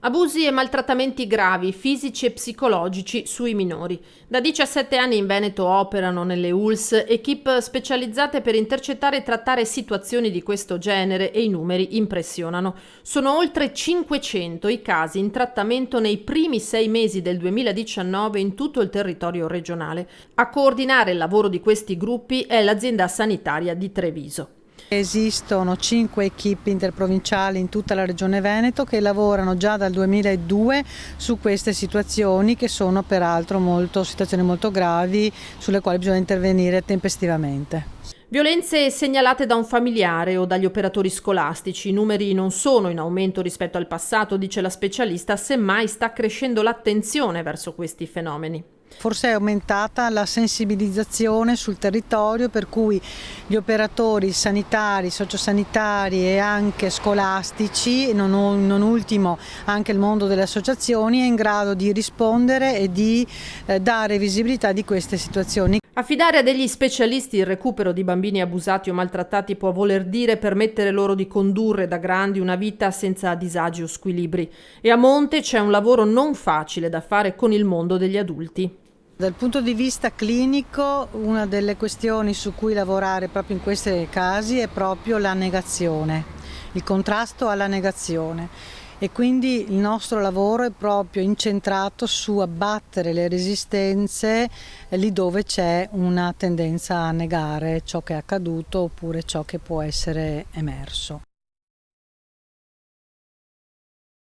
Abusi e maltrattamenti gravi, fisici e psicologici sui minori. Da 17 anni in Veneto operano nelle ULSS equip specializzate per intercettare e trattare situazioni di questo genere e i numeri impressionano. Sono oltre 500 i casi in trattamento nei primi 6 mesi del 2019 in tutto il territorio regionale. A coordinare il lavoro di questi gruppi è l'azienda sanitaria di Treviso. Esistono 5 equip interprovinciali in tutta la regione Veneto che lavorano già dal 2002 su queste situazioni, che sono peraltro situazioni molto gravi sulle quali bisogna intervenire tempestivamente. Violenze segnalate da un familiare o dagli operatori scolastici. I numeri non sono in aumento rispetto al passato, dice la specialista, semmai sta crescendo l'attenzione verso questi fenomeni. Forse è aumentata la sensibilizzazione sul territorio, per cui gli operatori sanitari, sociosanitari e anche scolastici, e non ultimo anche il mondo delle associazioni, è in grado di rispondere e di dare visibilità di queste situazioni. Affidare a degli specialisti il recupero di bambini abusati o maltrattati può voler dire permettere loro di condurre da grandi una vita senza disagi o squilibri. E a monte c'è un lavoro non facile da fare con il mondo degli adulti. Dal punto di vista clinico, una delle questioni su cui lavorare proprio in questi casi è proprio la negazione, il contrasto alla negazione. E quindi il nostro lavoro è proprio incentrato su abbattere le resistenze lì dove c'è una tendenza a negare ciò che è accaduto oppure ciò che può essere emerso.